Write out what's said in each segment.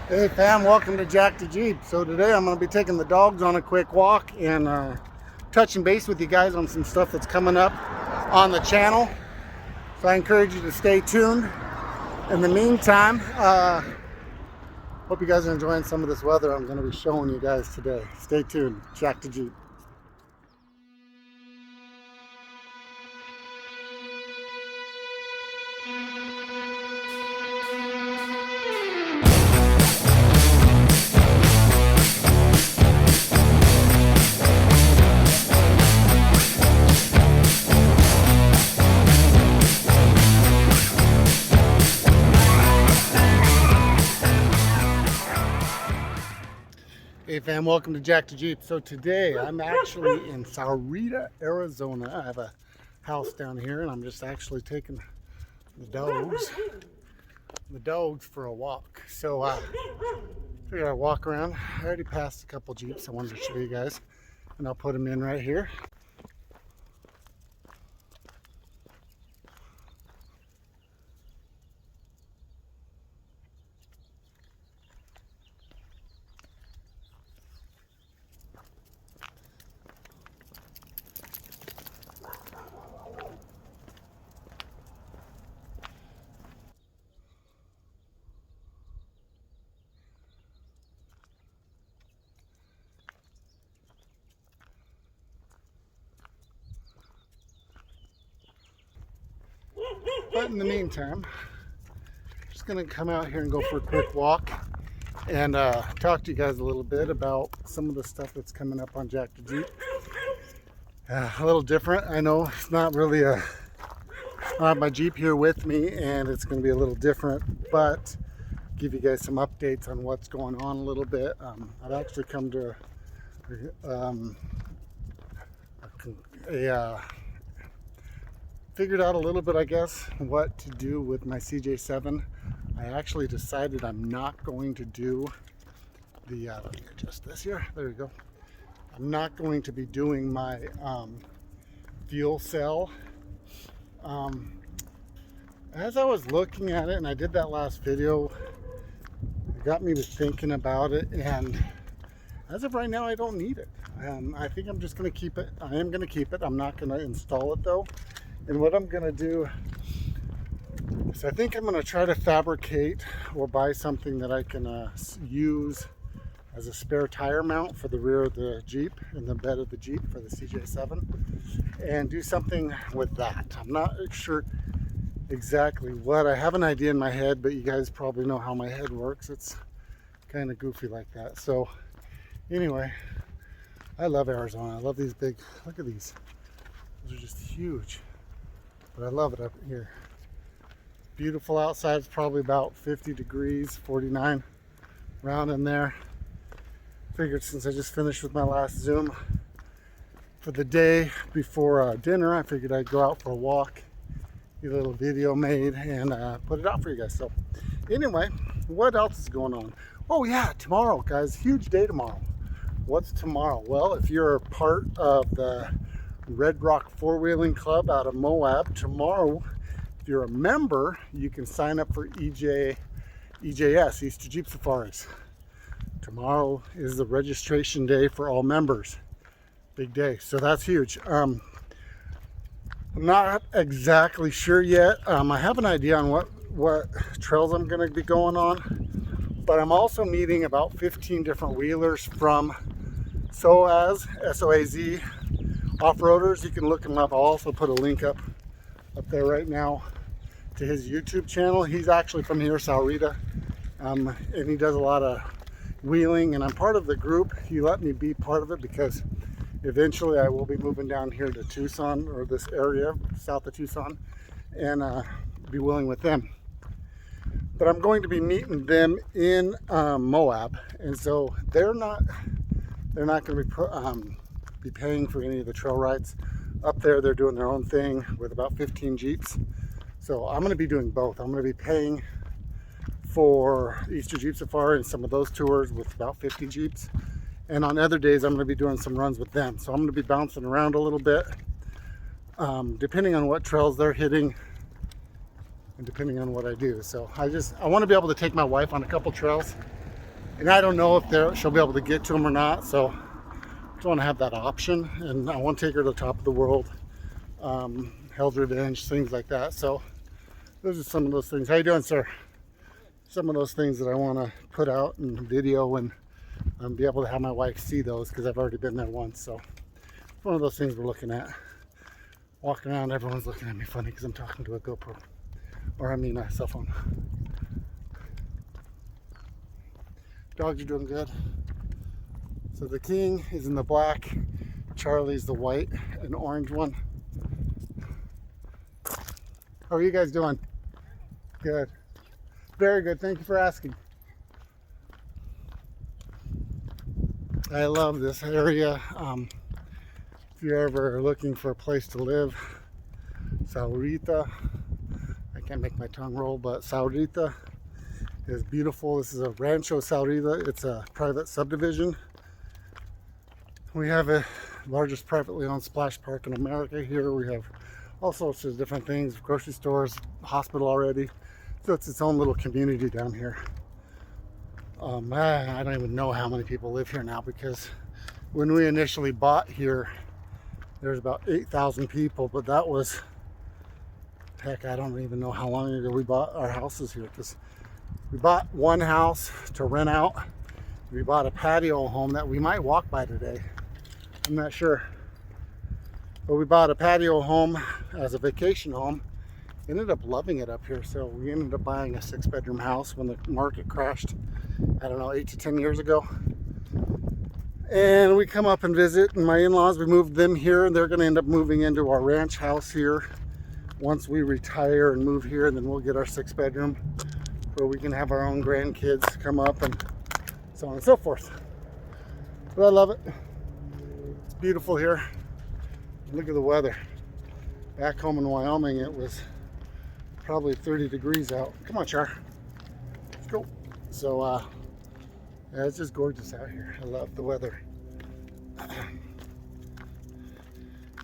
Hey fam, welcome to Jack the Jeep. So today I'm going to be taking the dogs on a quick walk and touching base with you guys on some stuff that's coming up on the channel. So I encourage you to stay tuned. In the meantime, hope you guys are enjoying some of this weather I'm going to be showing you guys today. Stay tuned, Jack the Jeep. Hey fam, welcome to Jack the Jeep. So today I'm actually in Sahuarita, Arizona. I have a house down here and I'm just actually taking the dogs for a walk. So figured I'd walk around. I already passed a couple Jeeps I wanted to show you guys, and I'll put them in right here. But in the meantime, I'm just going to come out here and go for a quick walk and talk to you guys a little bit about some of the stuff that's coming up on Jack the Jeep. A little different. I know it's not really I have my Jeep here with me and it's going to be a little different, but give you guys some updates on what's going on a little bit. I've actually come to figured out a little bit, I guess, what to do with my CJ7. I actually decided I'm not going to do the, let me adjust this here, there we go. I'm not going to be doing my fuel cell. As I was looking at it, and I did that last video, it got me to thinking about it, and as of right now, I don't need it. I think I'm just going to keep it. I am going to keep it. I'm not going to install it though. And what I'm going to do is I think I'm going to try to fabricate or buy something that I can use as a spare tire mount for the rear of the Jeep, in the bed of the Jeep for the CJ7, and do something with that. I'm not sure exactly what. I have an idea in my head, but you guys probably know how my head works. It's kind of goofy like that. So anyway, I love Arizona. I love these big, look at these. Those are just huge. But I love it up here. Beautiful outside. It's probably about 50 degrees, 49 around in there. Figured since I just finished with my last Zoom for the day before dinner, I figured I'd go out for a walk, get a little video made, and put it out for you guys. So anyway, what else is going on? Oh yeah, tomorrow, guys, huge day tomorrow. What's tomorrow? Well, if you're a part of the Red Rock Four-Wheeling Club out of MOAB, tomorrow, if you're a member, you can sign up for EJS, Easter Jeep Safaris. Tomorrow is the registration day for all members. Big day, so that's huge. I'm not exactly sure yet. I have an idea on what trails I'm going to be going on, but I'm also meeting about 15 different wheelers from SOAZ, S-O-A-Z, off-roaders. You can look him up. I'll also put a link up there right now to his YouTube channel. He's actually from here, Sahuarita, and he does a lot of wheeling, and I'm part of the group. He let me be part of it because eventually I will be moving down here to Tucson, or this area south of Tucson, and be wheeling with them. But I'm going to be meeting them in MOAB, and so they're not going to be paying for any of the trail rides. Up there, they're doing their own thing with about 15 Jeeps. So I'm going to be doing both. I'm going to be paying for Easter Jeep Safari and some of those tours with about 50 Jeeps. And on other days, I'm going to be doing some runs with them. So I'm going to be bouncing around a little bit, depending on what trails they're hitting and depending on what I do. So I want to be able to take my wife on a couple trails And I don't know if she'll be able to get to them or not, so I just want to have that option. And I want to take her to the top of the world, Hell's Revenge, things like that. So those are some of those things. How you doing, sir? Some of those things that I want to put out in video and be able to have my wife see those, because I've already been there once. So it's one of those things we're looking at. Walking around, everyone's looking at me funny because I'm talking to a GoPro, or I mean a cell phone. Dogs are doing good. So the king is in the black, Charlie's the white and orange one. How are you guys doing? Good. Very good. Thank you for asking. I love this area. If you're ever looking for a place to live, Saurita, I can't make my tongue roll, but Saurita is beautiful. This is a Rancho Saurita. It's a private subdivision. We have a largest privately owned splash park in America here. We have all sorts of different things, grocery stores, hospital already. So it's its own little community down here. I don't even know how many people live here now, because when we initially bought here, there's about 8,000 people, but that was, heck, I don't even know how long ago we bought our houses here, because we bought one house to rent out. We bought a patio home that we might walk by today. I'm not sure. But we bought a patio home as a vacation home. Ended up loving it up here, so we ended up buying a 6-bedroom house when the market crashed, I don't know, 8 to 10 years ago. And we come up and visit, and my in-laws, we moved them here, and they're going to end up moving into our ranch house here once we retire and move here, and then we'll get our 6-bedroom where we can have our own grandkids come up and so on and so forth. But I love it. It's beautiful here. Look at the weather. Back home in Wyoming, it was probably 30 degrees out. Come on, Char. Let's go. So, yeah, it's just gorgeous out here. I love the weather.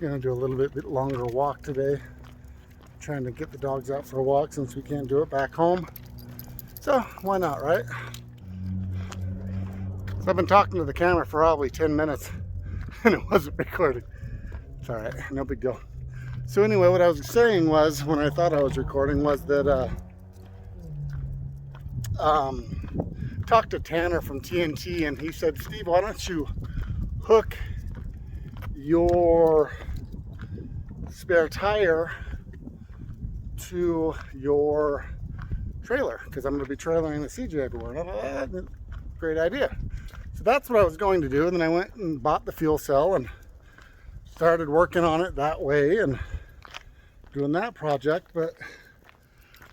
Gonna do a little bit longer walk today. Trying to get the dogs out for a walk since we can't do it back home. So, why not, right? So I've been talking to the camera for probably 10 minutes and it wasn't recording. It's all right, no big deal. So anyway, what I was saying was, when I thought I was recording, was that talked to Tanner from TNT, and he said, Steve, why don't you hook your spare tire to your trailer, because I'm going to be trailering the CJ everywhere. And I thought, great idea. So that's what I was going to do, and then I went and bought the fuel cell and started working on it that way and doing that project. But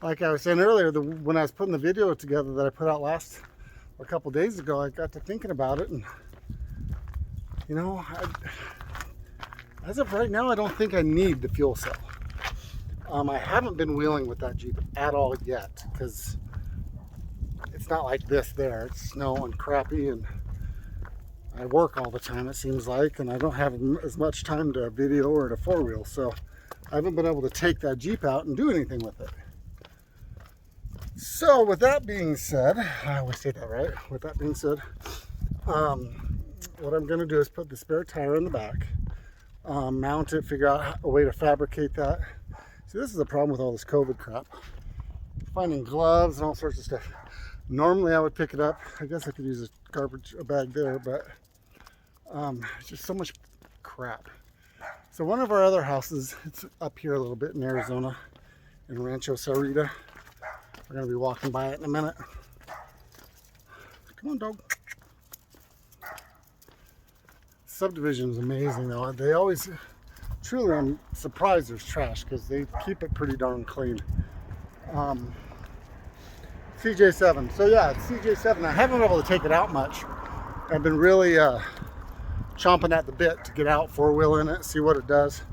like I was saying earlier, when I was putting the video together that I put out a couple days ago, I got to thinking about it, and you know, as of right now, I don't think I need the fuel cell. I haven't been wheeling with that Jeep at all yet, because it's not like this there. It's snow and crappy, and I work all the time, it seems like, and I don't have as much time to video or to four-wheel, so I haven't been able to take that Jeep out and do anything with it. So with that being said, I always say that, right? With that being said, what I'm going to do is put the spare tire in the back, mount it, figure out a way to fabricate that. See, this is the problem with all this COVID crap. Finding gloves and all sorts of stuff. Normally I would pick it up. I guess I could use a bag there, but it's just so much crap. So one of our other houses, it's up here a little bit in Arizona, in Rancho Saurita. We're going to be walking by it in a minute. Come on, dog. Subdivision is amazing, though. They always, truly, I'm surprised there's trash, because they keep it pretty darn clean. CJ7. So yeah, it's CJ7. I haven't been able to take it out much. I've been really chomping at the bit to get out four-wheel in it, see what it does.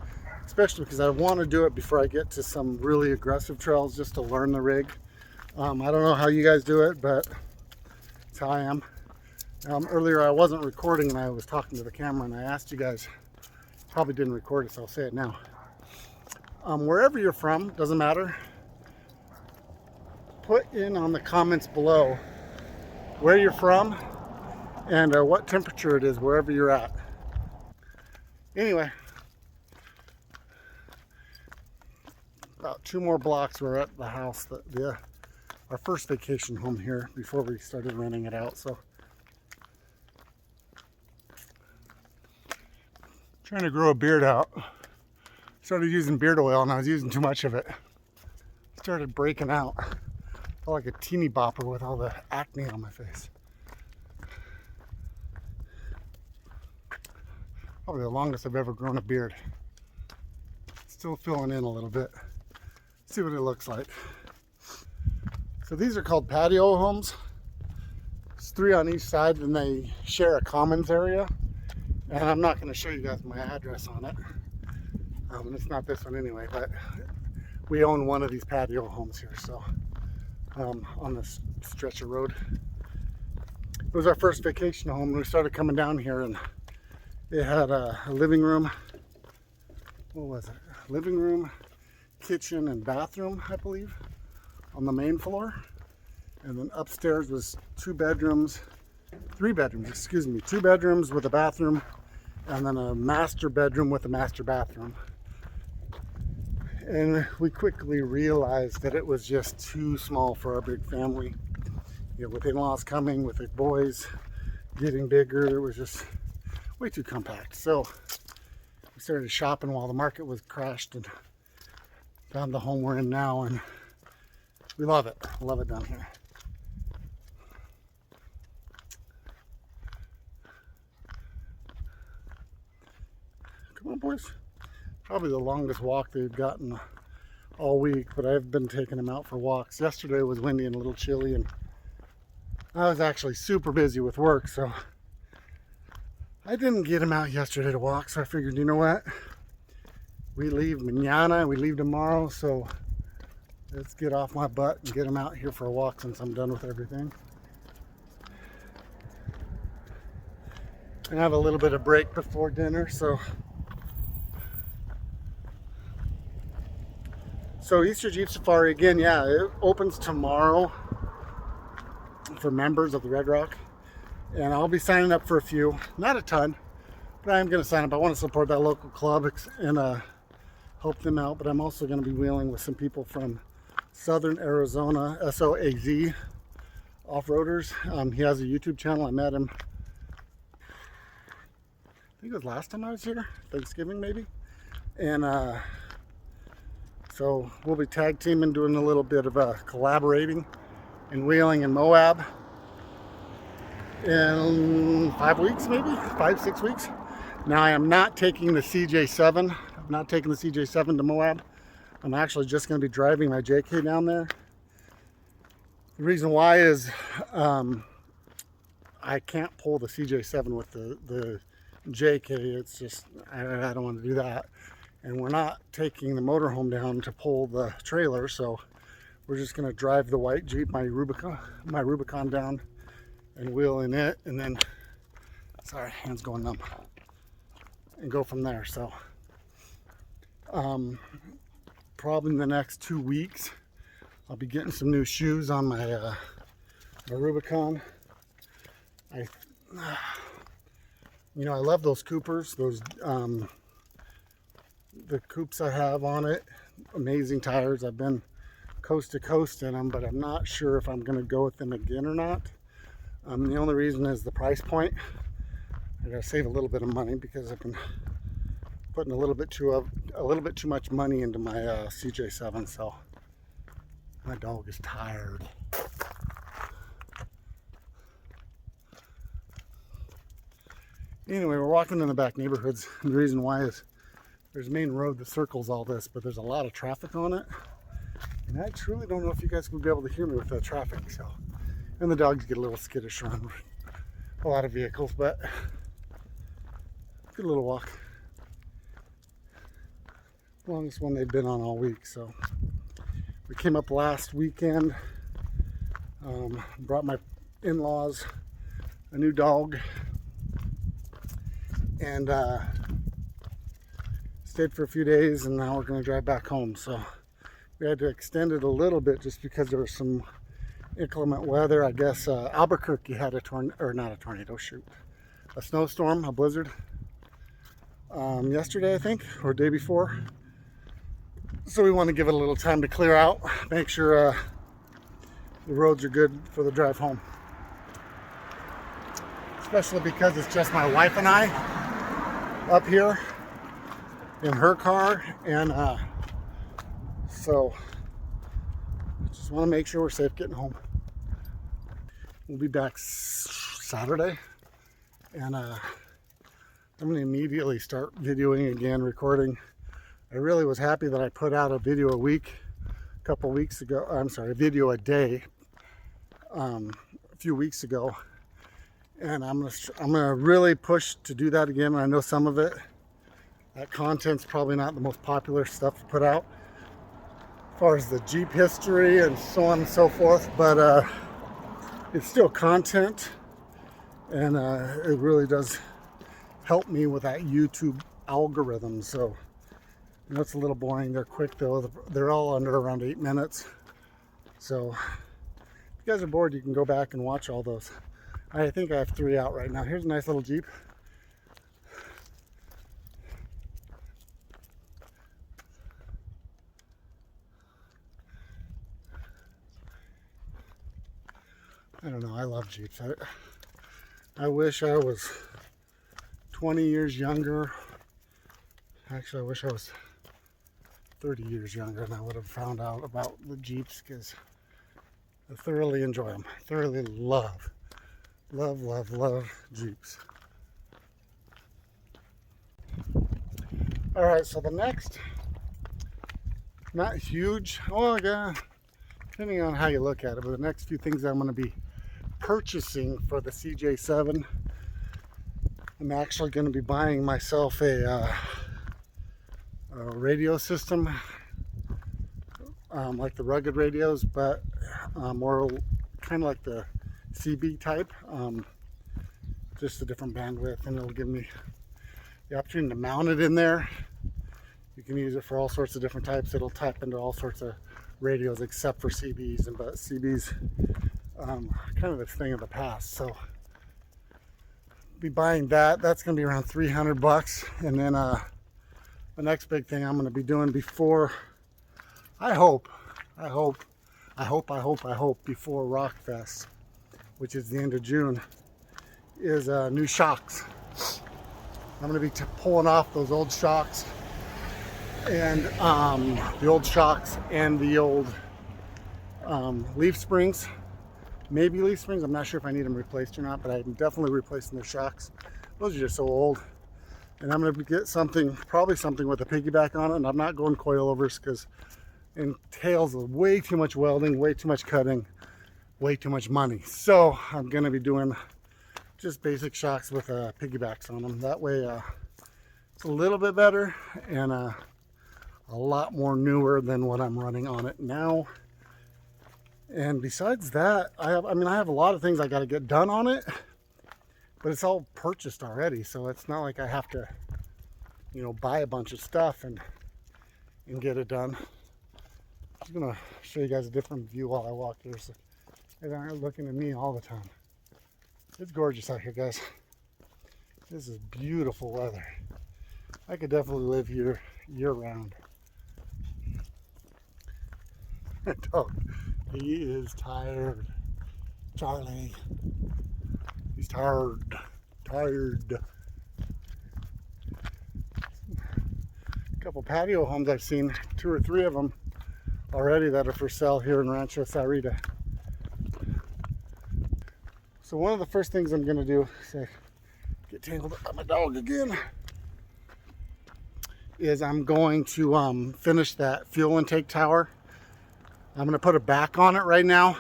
Especially because I want to do it before I get to some really aggressive trails, just to learn the rig. I don't know how you guys do it, but it's how I am. Earlier I wasn't recording and I was talking to the camera, and I asked you guys, probably didn't record it, so I'll say it now. Wherever you're from, doesn't matter. Put in on the comments below where you're from and what temperature it is wherever you're at. Anyway, about 2 more blocks, we're at the house that our first vacation home here before we started renting it out. So trying to grow a beard out. Started using beard oil and I was using too much of it. Started breaking out. Felt like a teeny bopper with all the acne on my face. Probably the longest I've ever grown a beard. Still filling in a little bit. See what it looks like. So these are called patio homes. There's 3 on each side and they share a commons area. And I'm not going to show you guys my address on it. It's not this one anyway, but we own one of these patio homes here, so on this stretch of road. It was our first vacation home and we started coming down here, and it had a living room. What was it? Living room, kitchen, and bathroom, I believe, on the main floor. And then upstairs was 3 bedrooms, excuse me, 2 bedrooms with a bathroom, and then a master bedroom with a master bathroom. And we quickly realized that it was just too small for our big family. You know, with in-laws coming, with the boys getting bigger, it was just way too compact. So we started shopping while the market was crashed and found the home we're in now, and we love it. Love it down here. Come on, boys. Probably the longest walk they've gotten all week, but I've been taking them out for walks. Yesterday was windy and a little chilly, and I was actually super busy with work, so I didn't get them out yesterday to walk. So I figured, you know what? We leave mañana, we leave tomorrow, so let's get off my butt and get them out here for a walk since I'm done with everything. And I have a little bit of break before dinner, so Easter Jeep Safari, again, yeah, it opens tomorrow for members of the Red Rock. And I'll be signing up for a few, not a ton, but I am going to sign up. I want to support that local club and help them out. But I'm also going to be wheeling with some people from Southern Arizona, SOAZ off-roaders. He has a YouTube channel. I met him, I think it was last time I was here, Thanksgiving maybe. And so we'll be tag teaming, doing a little bit of collaborating and wheeling in MOAB in 5 weeks, maybe 5-6 weeks. Now I am not taking the CJ7. I'm not taking the CJ7 to MOAB. I'm actually just going to be driving my JK down there. The reason why is I can't pull the CJ7 with the JK. It's just I don't want to do that. And we're not taking the motorhome down to pull the trailer, so we're just going to drive the white Jeep, my Rubicon down and wheel in it, and then, sorry, hands going numb, and go from there. So probably in the next 2 weeks I'll be getting some new shoes on my Rubicon. I love those Coopers, those the coupes I have on it. Amazing tires. I've been coast to coast in them, but I'm not sure if I'm going to go with them again or not. The only reason is the price point. I gotta save a little bit of money because I've been putting a little bit too much money into my CJ7. So my dog is tired. Anyway, we're walking in the back neighborhoods. And the reason why is there's a main road that circles all this, but there's a lot of traffic on it. And I truly don't know if you guys will be able to hear me with the traffic. So, and the dogs get a little skittish around a lot of vehicles, but good little walk. Longest one they've been on all week. So we came up last weekend, brought my in-laws a new dog, and stayed for a few days, and now we're going to drive back home. So we had to extend it a little bit just because there were some inclement weather. I guess Albuquerque had a a snowstorm, a blizzard yesterday, I think, or day before. So we want to give it a little time to clear out, make sure the roads are good for the drive home. Especially because it's just my wife and I up here in her car, and so I just want to make sure we're safe getting home. We'll be back Saturday, and I'm going to immediately start videoing again, recording. I really was happy that I put out a video a week, a couple weeks ago. I'm sorry, a video a day a few weeks ago, and I'm gonna really push to do that again. I know some of it, that content's probably not the most popular stuff to put out, as far as the Jeep history and so on and so forth, but it's still content, and it really does help me with that YouTube algorithm. So I know it's a little boring. They're quick though. They're all under around 8 minutes. So if you guys are bored, you can go back and watch all those. I think I have 3 out right now. Here's a nice little Jeep. I don't know, I love Jeeps. I wish I was 20 years younger. Actually, I wish I was 30 years younger and I would have found out about the Jeeps, because I thoroughly enjoy them. Thoroughly love Jeeps. Alright, so the next, not huge, well, yeah, depending on how you look at it, but the next few things I'm going to be purchasing for the CJ7, I'm actually going to be buying myself a radio system, like the rugged radios, but more kind of like the CB type, just a different bandwidth, and it'll give me the opportunity to mount it in there. You can use it for all sorts of different types. It'll tap into all sorts of radios except for CBs, but CBs kind of the thing of the past. So be buying that. That's going to be around 300 bucks, and then the next big thing I'm going to be doing before, I hope before Rockfest, which is the end of June, is new shocks. I'm going to be pulling off those old shocks, and the old shocks and the old leaf springs, maybe leaf springs. I'm not sure if I need them replaced or not, but I'm definitely replacing the shocks. Those are just so old. And I'm going to get something, probably something with a piggyback on it, and I'm not going coilovers because it entails way too much welding, way too much cutting, way too much money. So I'm going to be doing just basic shocks with piggybacks on them. That way it's a little bit better and a lot more newer than what I'm running on it now. And besides that, I have a lot of things I got to get done on it, but it's all purchased already, so it's not like I have to, buy a bunch of stuff and get it done. I'm just gonna show you guys a different view while I walk here, so you guys aren't looking at me all the time. It's gorgeous out here, guys. This is beautiful weather. I could definitely live here year-round. Dog, he is tired. Charlie. He's tired. A couple patio homes I've seen, 2 or 3 of them already that are for sale here in Rancho Sarita. So one of the first things I'm going to do, get tangled up by my dog again, is I'm going to finish that fuel intake tower. I'm going to put a back on it right now.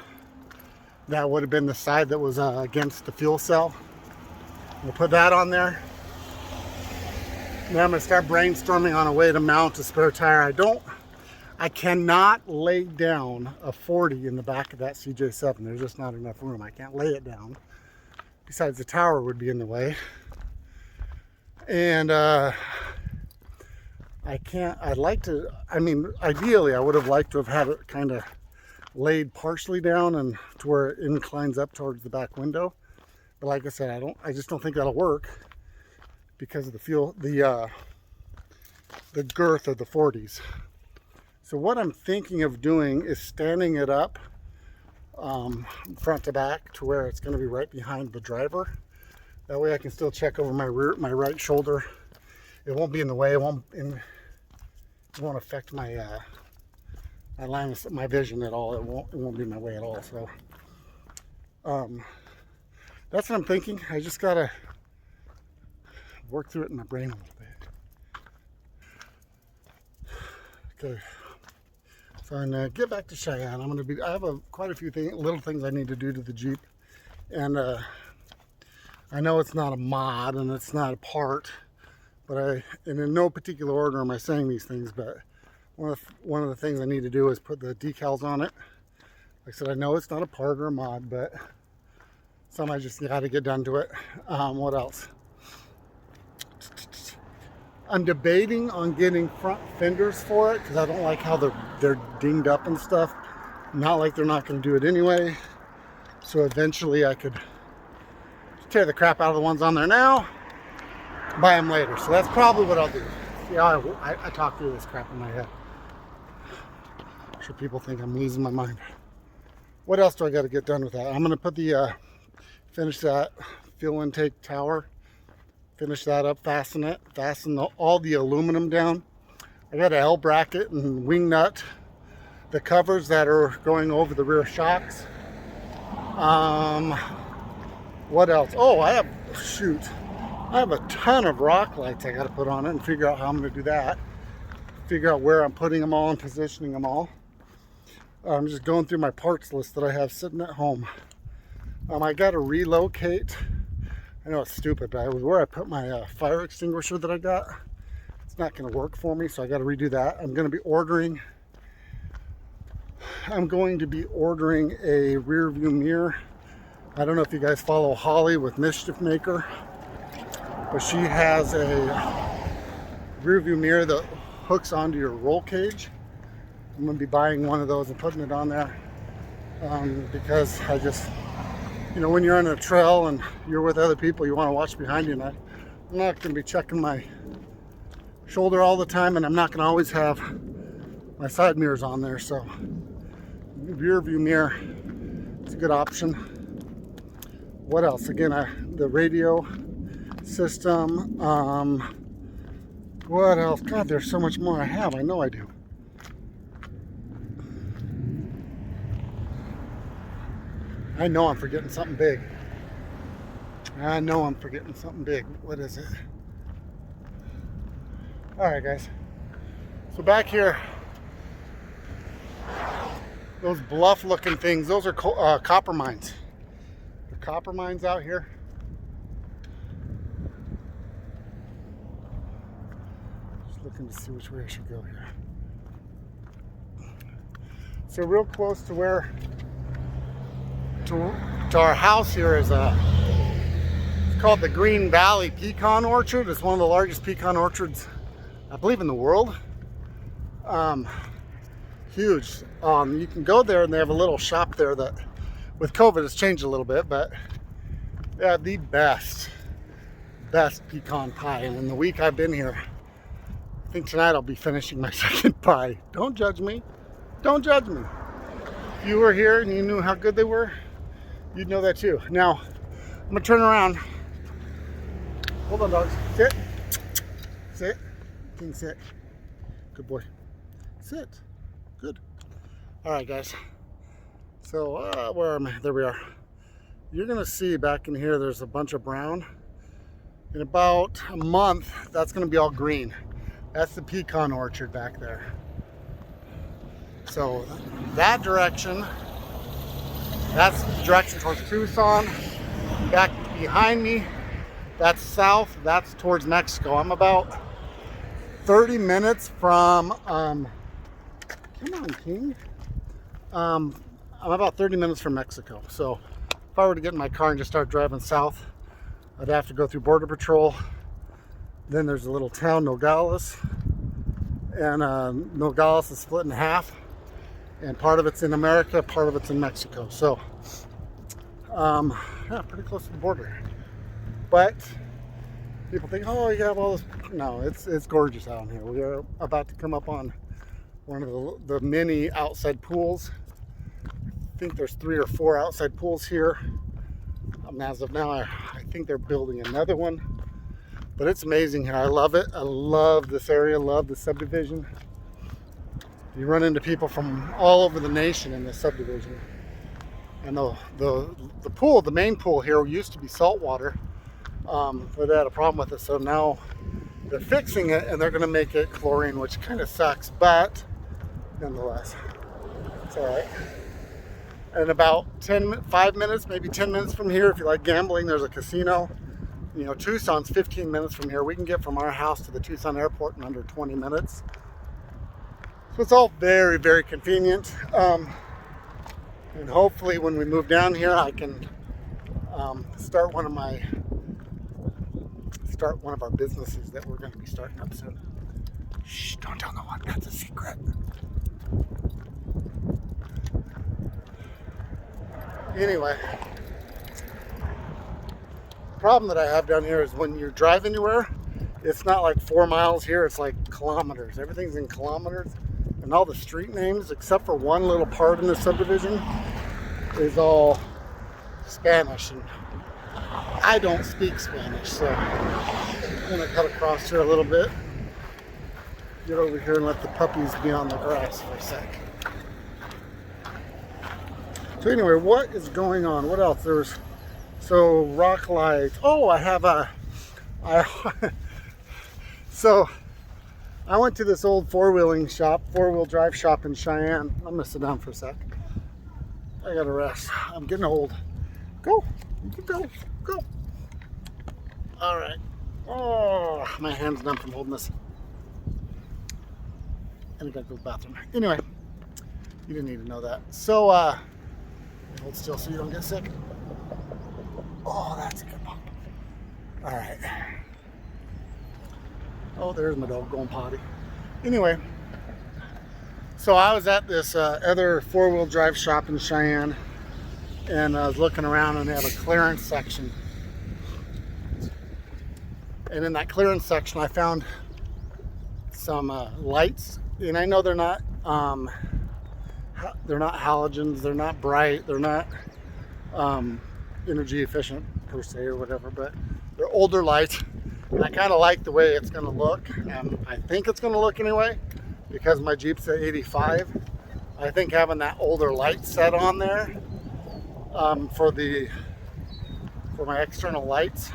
That would have been the side that was against the fuel cell. We'll put that on there. Then I'm going to start brainstorming on a way to mount a spare tire. I cannot lay down a 40 in the back of that CJ7. There's just not enough room. I can't lay it down. Besides, the tower would be in the way. And ideally I would have liked to have had it kind of laid partially down and to where it inclines up towards the back window. But like I said, I just don't think that'll work because of the girth of the 40s. So what I'm thinking of doing is standing it up front to back to where it's going to be right behind the driver. That way I can still check over my right shoulder. It won't be in the way. It won't affect my my vision at all. It won't be in my way at all. So that's what I'm thinking. I just gotta work through it in my brain a little bit. Okay. So I'm gonna get back to Cheyenne. I have quite a few little things I need to do to the Jeep, and I know it's not a mod and it's not a part, but and in no particular order am I saying these things, but one of the things I need to do is put the decals on it. Like I said, I know it's not a part or a mod, but some I just got to get done to it. What else? I'm debating on getting front fenders for it because I don't like how they're dinged up and stuff. Not like they're not going to do it anyway. So eventually I could tear the crap out of the ones on there now, buy them later. So that's probably what I'll do. See how I talk through this crap in my head. I'm sure people think I'm losing my mind. What else do I got to get done with that? I'm going to put finish that fuel intake tower. Finish that up, fasten all the aluminum down. I got an L bracket and wing nut the covers that are going over the rear shocks. What else? Oh, I have a ton of rock lights I got to put on it and figure out how I'm going to do that. Figure out where I'm putting them all and positioning them all. I'm just going through my parts list that I have sitting at home. I got to relocate. I know it's stupid, but where I put my fire extinguisher that I got, it's not going to work for me, so I got to redo that. I'm going to be ordering a rear view mirror. I don't know if you guys follow Holly with Mischief Maker, but she has a rear view mirror that hooks onto your roll cage. I'm going to be buying one of those and putting it on there because I just, when you're on a trail and you're with other people, you want to watch behind you. And I'm not going to be checking my shoulder all the time, and I'm not going to always have my side mirrors on there. So rear view mirror is a good option. What else? Again, the radio system. What else? God, there's so much more I have. I know I do. I know I'm forgetting something big. What is it? Alright, guys. So back here, those bluff looking things, those are copper mines. The copper mines out here. Just looking to see which way I should go here. So real close to where to our house here is it's called the Green Valley Pecan Orchard. It's one of the largest pecan orchards, I believe, in the world. Huge. You can go there and they have a little shop there that with COVID it's changed a little bit, but they have the best pecan pie. And in the week I've been here, I think tonight I'll be finishing my second pie. Don't judge me. Don't judge me. If you were here and you knew how good they were, you'd know that too. Now, I'm gonna turn around. Hold on, dogs. Sit. Sit. King, sit. Good boy. Sit. Good. All right, guys. So, where am I? There we are. You're gonna see back in here, there's a bunch of brown. In about a month, that's gonna be all green. That's the pecan orchard back there. So, that direction, that's the direction towards Tucson. Back behind me, that's south, that's towards Mexico. I'm about 30 minutes from, come on, King. I'm about 30 minutes from Mexico. So if I were to get in my car and just start driving south, I'd have to go through Border Patrol. Then there's a little town, Nogales. And Nogales is split in half. and part of it's in America, part of it's in Mexico. So, yeah, pretty close to the border. But people think, oh, you have all this. No, it's gorgeous out here. We are about to come up on one of the many outside pools. I think there's 3 or 4 outside pools here. As of now, I think they're building another one. But it's amazing here. I love it. I love this area. Love the subdivision. You run into people from all over the nation in this subdivision. And the pool, the main pool here, used to be saltwater. But they had a problem with it, so now they're fixing it and they're going to make it chlorine, which kind of sucks, but nonetheless, it's all right. And about 5 minutes, maybe 10 minutes from here, if you like gambling, there's a casino. You know, Tucson's 15 minutes from here. We can get from our house to the Tucson airport in under 20 minutes. So it's all very, very convenient. And hopefully when we move down here, I can start one of our businesses that we're going to be starting up soon. Shh, don't tell no one. That's a secret. Anyway, the problem that I have down here is when you drive anywhere, it's not like 4 miles here, it's like kilometers. Everything's in kilometers, and all the street names, except for one little part in the subdivision, is all Spanish, and I don't speak Spanish, so I'm going to cut across here a little bit, get over here and let the puppies be on the grass for a sec. So anyway, what is going on? What else? So rock lights. Oh, so I went to this old four-wheel drive shop in Cheyenne. I'm gonna sit down for a sec. I gotta rest. I'm getting old. Go, you can go. All right. Oh, my hand's numb from holding this. And I gotta go to the bathroom. Anyway, you didn't need to know that. So, hold still so you don't get sick. Oh, that's a good one. All right. Oh, there's my dog going potty. Anyway, so I was at this other four-wheel drive shop in Cheyenne, and I was looking around, and they have a clearance section. And in that clearance section, I found some lights, and I know they're not halogens, they're not bright, they're not energy efficient per se or whatever, but they're older lights, and I kind of like the way it's going to look, and I think it's going to look anyway, because my Jeep's at 85. I think having that older light set on there for my external lights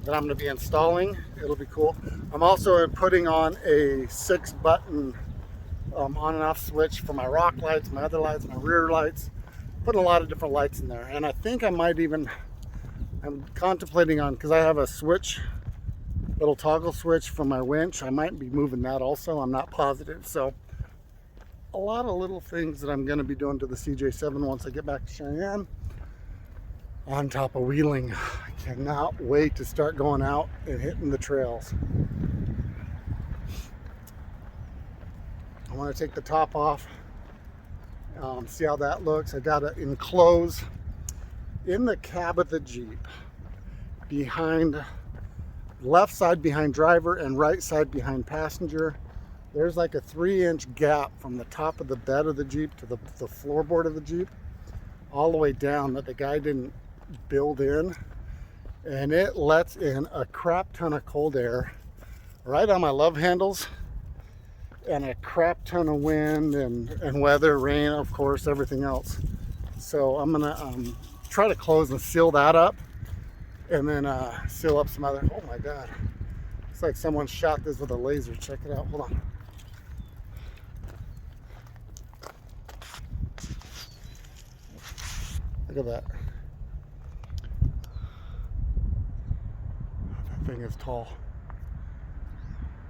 that I'm going to be installing, it'll be cool. I'm also putting on a 6-button on and off switch for my rock lights, my other lights, my rear lights. Putting a lot of different lights in there, and I think I might even, I'm contemplating on, because I have a switch, little toggle switch for my winch. I might be moving that also. I'm not positive. So a lot of little things that I'm going to be doing to the CJ7 once I get back to Cheyenne, on top of wheeling. I cannot wait to start going out and hitting the trails. I want to take the top off, see how that looks. I got to enclose in the cab of the Jeep, behind, left side behind driver and right side behind passenger. There's like a 3-inch gap from the top of the bed of the Jeep to the floorboard of the Jeep, all the way down, that the guy didn't build in, and it lets in a crap ton of cold air right on my love handles, and a crap ton of wind and weather, rain, of course, everything else. So I'm gonna try to close and seal that up, and then seal up some other, oh my god, it's like someone shot this with a laser. Check it out, hold on. Look at that. That thing is tall.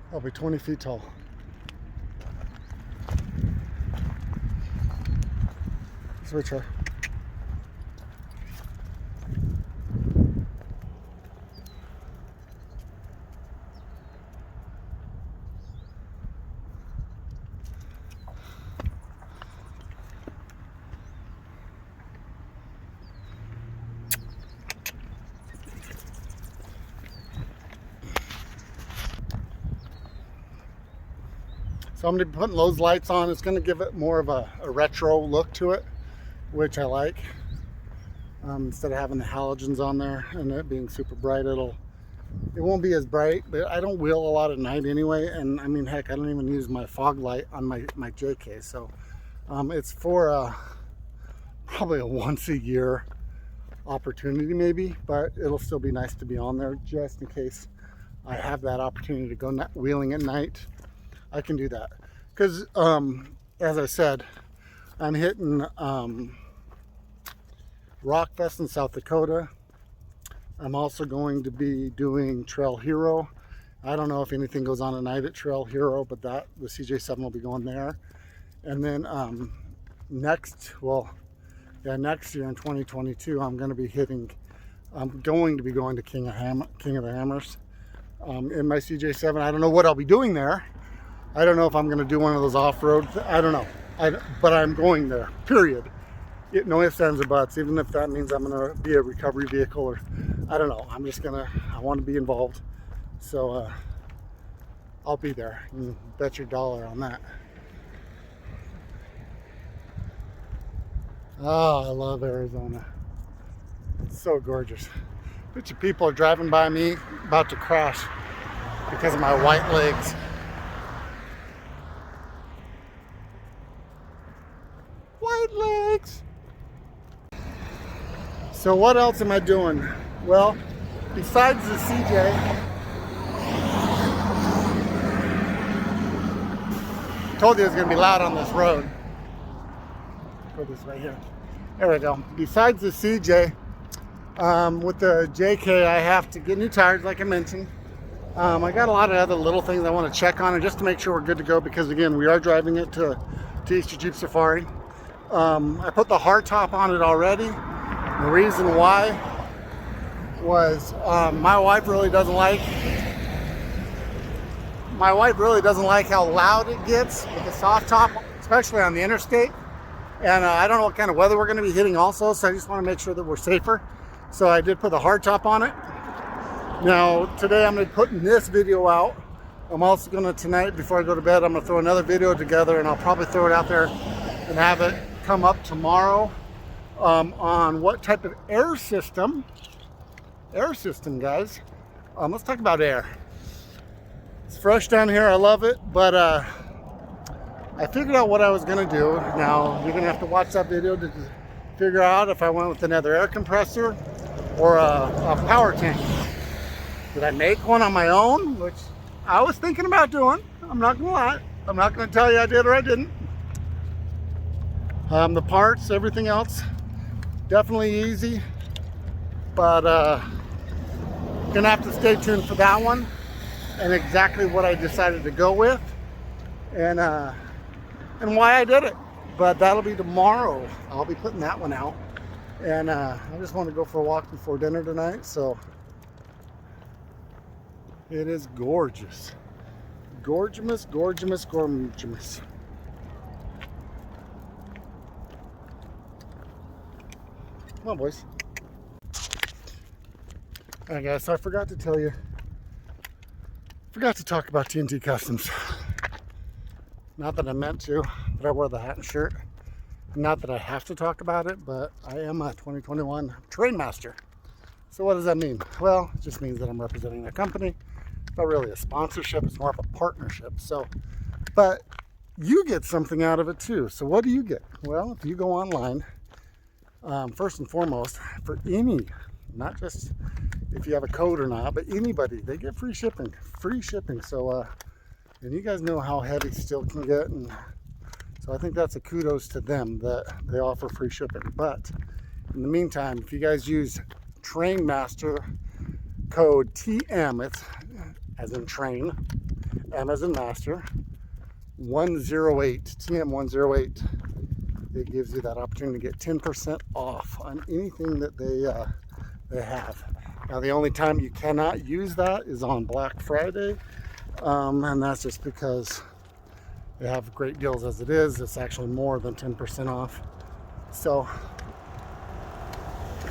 Probably 20 feet tall. Switch her. So I'm going to be putting those lights on. It's going to give it more of a retro look to it, which I like. Instead of having the halogens on there and it being super bright, it won't be as bright, but I don't wheel a lot at night anyway. And I mean, heck, I don't even use my fog light on my JK. So it's for probably a once a year opportunity maybe, but it'll still be nice to be on there just in case I have that opportunity to go wheeling at night. I can do that because as I said, I'm hitting Rockfest in South Dakota. I'm also going to be doing Trail Hero. I don't know if anything goes on at night at Trail Hero, but the CJ7 will be going there. And then next year in 2022, I'm going to be going to King of the Hammers in my CJ7. I don't know what I'll be doing there. I don't know if I'm going to do one of those off-road. I don't know. But I'm going there, period. No ifs, ands, or buts, even if that means I'm going to be a recovery vehicle, or I don't know. I want to be involved. So I'll be there. You bet your dollar on that. Oh, I love Arizona. It's so gorgeous. A bunch of people are driving by me about to crash because of my white legs. White legs! So what else am I doing? Well, besides the CJ, I told you it was going to be loud on this road. Go this way here. There we go. Besides the CJ, with the JK, I have to get new tires, like I mentioned. I got a lot of other little things I want to check on, and just to make sure we're good to go, because again, we are driving it to Easter Jeep Safari. I put the hardtop on it already. The reason why was my wife really doesn't like how loud it gets with the soft top, especially on the interstate. And I don't know what kind of weather we're going to be hitting also, so I just want to make sure that we're safer. So I did put the hardtop on it. Now today I'm going to be putting this video out. I'm also going to, tonight before I go to bed, I'm going to throw another video together, and I'll probably throw it out there and have it come up tomorrow on what type of air system, guys. Let's talk about air. It's fresh down here, I love it, but I figured out what I was going to do. Now you're going to have to watch that video to figure out if I went with another air compressor or a power tank. Did I make one on my own, which I was thinking about doing? I'm not going to lie. I'm not going to tell you I did or I didn't. The parts, everything else, definitely easy, but gonna have to stay tuned for that one and exactly what I decided to go with and why I did it. But that'll be tomorrow. I'll be putting that one out, and I just want to go for a walk before dinner tonight. So it is gorgeous, gorgeous, gorgeous, gorgeous. Come on, boys. Alright guys, so I forgot to tell you, forgot to talk about Tnt Customs. Not that I meant to, but I wore the hat and shirt. Not that I have to talk about it, but I am a 2021 Train Master. So what does that mean? Well, it just means that I'm representing a company. It's not really a sponsorship, it's more of a partnership. So, but you get something out of it too. So what do you get? Well, if you go online, first and foremost, for any, not just if you have a code or not, but anybody, they get free shipping. So and you guys know how heavy steel can get, and so I think that's a kudos to them that they offer free shipping. But in the meantime, if you guys use Train Master code TM, it's as in train, M as in master, 108, TM 108, it gives you that opportunity to get 10% off on anything that they have. Now the only time you cannot use that is on Black Friday, and that's just because they have great deals as it is. It's actually more than 10% off. So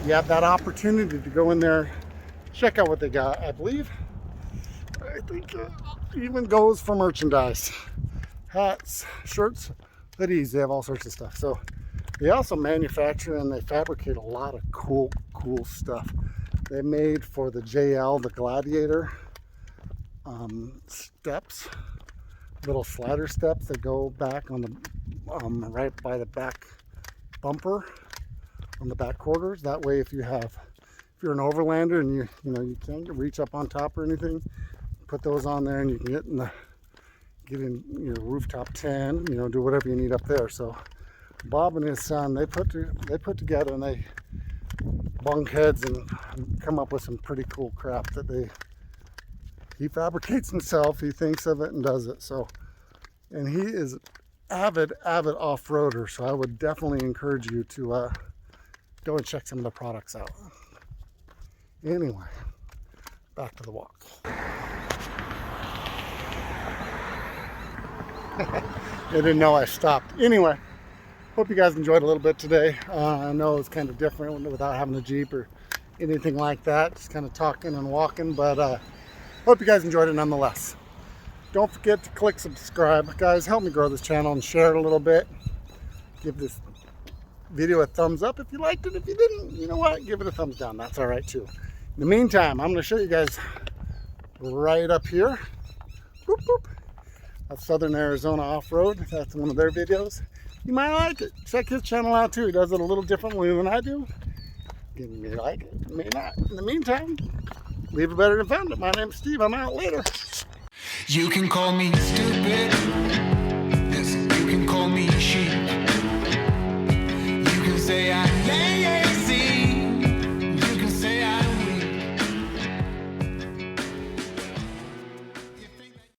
you have that opportunity to go in there, check out what they got. I think even goes for merchandise. hats, shirts, hoodies. They have all sorts of stuff. So they also manufacture and they fabricate a lot of cool stuff. They made for the JL, the Gladiator, steps, little slider steps that go back on the right by the back bumper on the back quarters. That way, if you're an overlander and you can't reach up on top or anything, put those on there and you can get in your rooftop tent, do whatever you need up there. So Bob and his son, they put together and they bunk heads and come up with some pretty cool crap that he fabricates himself. He thinks of it and does it. So, and he is avid off-roader. So I would definitely encourage you to go and check some of the products out. Anyway, back to the walk. They didn't know I stopped. Anyway, hope you guys enjoyed a little bit today. I know it's kind of different without having a Jeep or anything like that. Just kind of talking and walking, but hope you guys enjoyed it nonetheless. Don't forget to click subscribe. Guys, help me grow this channel and share it a little bit. Give this video a thumbs up if you liked it. If you didn't, you know what? Give it a thumbs down. That's all right too. In the meantime, I'm going to show you guys right up here. Boop, boop. That's Southern Arizona Off-Road. That's one of their videos. You might like it. Check his channel out too. He does it a little differently than I do. You may like it, may not. In the meantime, leave it better than found it. My name's Steve. I'm out later. You can call me stupid. Yes, you can call me sheep.